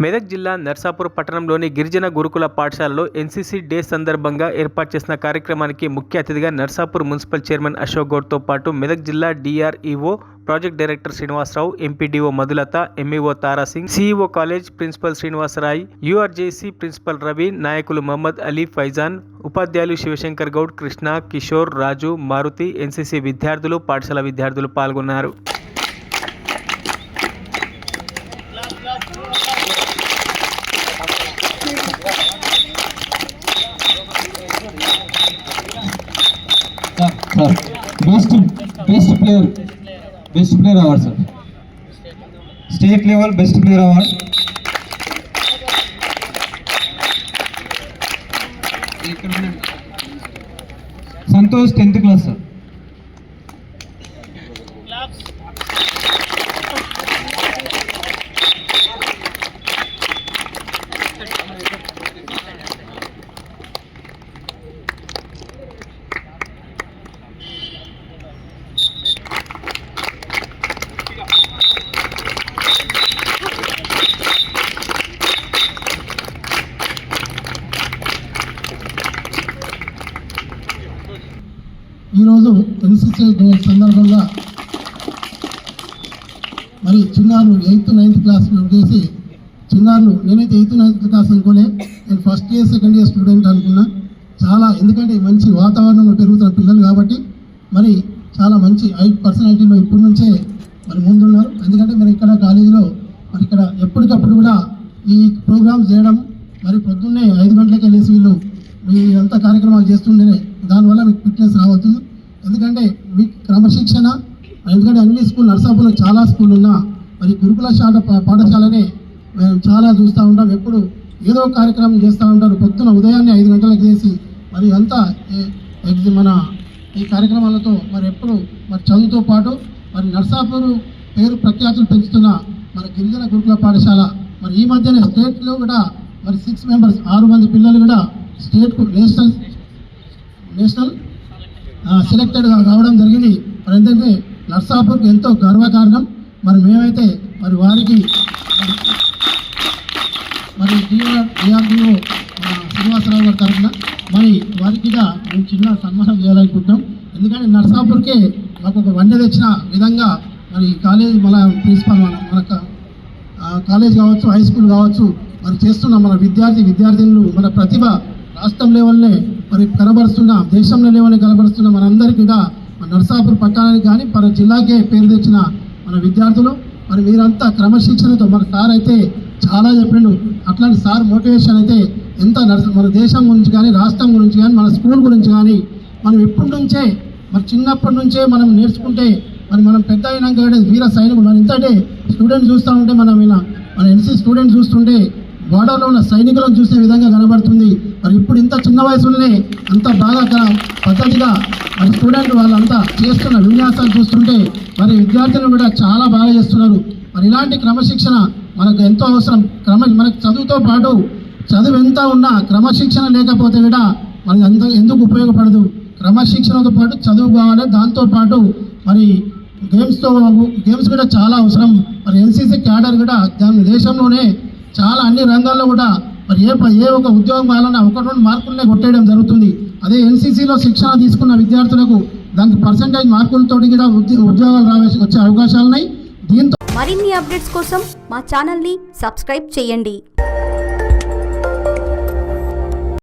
మెదక్ జిల్లా నర్సాపూర్ పట్టణంలోని గిరిజన గురుకుల పాఠశాలలో ఎన్సీసీ డే సందర్భంగా ఏర్పాటు చేసిన కార్యక్రమానికి ముఖ్య అతిథిగా నర్సాపూర్ మున్సిపల్ చైర్మన్ అశోక్ గౌడ్తో పాటు మెదక్ జిల్లా డిఆర్ఈఓ project director Srinivasarao, MPDO Madhulatha, MEO Tarasingh, CEO college principal Srinivasarai, URJC principal Ravi, నాయకులు మహమ్మద్ అలీ, ఫైజాన్, ఉపాధ్యాయులు శివశంకర్ గౌడ్, కృష్ణ, కిషోర్, రాజు, మారుతి, ఎన్సీసీ విద్యార్థులు, పాఠశాల విద్యార్థులు పాల్గొన్నారు. Best player award, sir. State level best player award. Santosh 10th class, sir. ఈరోజు ఎన్సీసీ డే సందర్భంగా మరి చిన్నారులు 8th 9th క్లాస్ చేసి చిన్నారులు, నేనైతే 8th 9th క్లాస్ అనుకోలే, నేను first year second year student అనుకున్నా. చాలా ఎందుకంటే మంచి వాతావరణంలో పెరుగుతున్న పిల్లలు కాబట్టి మరి చాలా మంచి పర్సనాలిటీలో ఇప్పటి నుంచే మరి ముందున్నారు. ఎందుకంటే మరి ఇక్కడ కాలేజీలో మరి ఇక్కడ ఎప్పటికప్పుడు కూడా ఈ ప్రోగ్రామ్స్ చేయడం, మరి పొద్దున్నే 5 గంటలకే లేసి వీళ్ళు మీ అంతా కార్యక్రమాలు చేస్తుండేనే, దానివల్ల మీకు ఫిట్నెస్ రావుతుంది. ఎందుకంటే మీకు క్రమశిక్షణ, ఎందుకంటే అన్ని స్కూల్ నర్సాపూర్లో చాలా స్కూల్ ఉన్నా మరి గురుకుల పాఠశాలనే మేము చాలా చూస్తూ ఉంటాం. ఎప్పుడు ఏదో కార్యక్రమం చేస్తూ ఉంటారు. పొద్దున ఉదయాన్నే 5 గంటలకు చేసి మరి అంతా మన ఈ కార్యక్రమాలతో మరి ఎప్పుడు మరి చదువుతో పాటు మరి నర్సాపూర్ పేరు ప్రఖ్యాతులు పెంచుతున్న మన గిరిజన గురుకుల పాఠశాల మరి ఈ మధ్యనే స్టేట్లో కూడా మరి 6 మెంబర్స్ 6 మంది పిల్లలు కూడా స్టేట్కు నేషనల్ సెలెక్టెడ్ కావడం జరిగింది. మరి ఎందుకంటే నర్సాపూర్కి ఎంతో గర్వకారణం. మరి మేమైతే మరి వారికి మరి డిఆర్డీఓ శ్రీనివాసరావు గారి తరఫున మరి వారికి మేము చిన్న సన్మానం చేయాలనుకుంటున్నాం. ఎందుకంటే నర్సాపూర్కే మాకు ఒక వన్డే తెచ్చిన విధంగా మరి కాలేజ్ మన ప్రిన్సిపల్ మన కాలేజ్ కావచ్చు, హై స్కూల్ కావచ్చు, మరి చేస్తున్న మన విద్యార్థినులు మన ప్రతిభ రాష్ట్రం లెవెల్నే మరి కనబరుస్తున్న, దేశంలో లెవెల్ని కనబరుస్తున్న మనందరికీ కూడా మన నర్సాపూర్ పట్టణానికి కానీ మన జిల్లాకే పేరు తెచ్చిన మన విద్యార్థులు మరి మీరంతా క్రమశిక్షణతో, మన సార్ అయితే చాలా చెప్పిండు. అట్లాంటి సార్ మోటివేషన్ అయితే ఎంత మన దేశం గురించి కానీ, రాష్ట్రం గురించి కానీ, మన స్కూల్ గురించి కానీ మనం ఇప్పటి నుంచే మరి చిన్నప్పటి నుంచే మనం నేర్చుకుంటే మరి మనం పెద్ద అయినాక వీర సైనికులు. మనం ఇంతటే స్టూడెంట్ చూస్తూ ఉంటే మన ఎన్సీ స్టూడెంట్ చూస్తుంటే బోర్డర్లో ఉన్న సైనికులను చూసే విధంగా కనబడుతుంది. మరి ఇప్పుడు ఇంత చిన్న వయసులోనే అంత బాగా పద్ధతిగా మరి స్టూడెంట్ వాళ్ళంతా చేస్తున్న విన్యాసాలు చూస్తుంటే మరి విద్యార్థులు కూడా చాలా బాగా చేస్తున్నారు. మరి ఇలాంటి క్రమశిక్షణ మనకు ఎంతో అవసరం. మనకు చదువుతో పాటు చదువు ఎంత ఉన్నా క్రమశిక్షణ లేకపోతే కూడా మనకి ఎందుకు ఉపయోగపడదు. క్రమశిక్షణతో పాటు చదువు కావాలి, దాంతోపాటు మరి గేమ్స్ కూడా చాలా అవసరం. మరి ఎన్సీసీ క్యాడర్ కూడా దేశంలోనే చాలా అన్ని రంగాల్లో కూడా మరి ఏ ఒక ఉద్యోగం కావాలన్నా 1-2 మార్కులనే కొట్టేయడం జరుగుతుంది. అదే ఎన్సీసీలో శిక్షణ తీసుకున్న విద్యార్థులకు దానికి పర్సంటేజ్ మార్కులతో కూడా ఉద్యోగాలు వచ్చే అవకాశాలున్నాయి. దీంతో మరిన్ని అప్డేట్స్ కోసం మా ఛానల్ని సబ్స్క్రైబ్ చేయండి.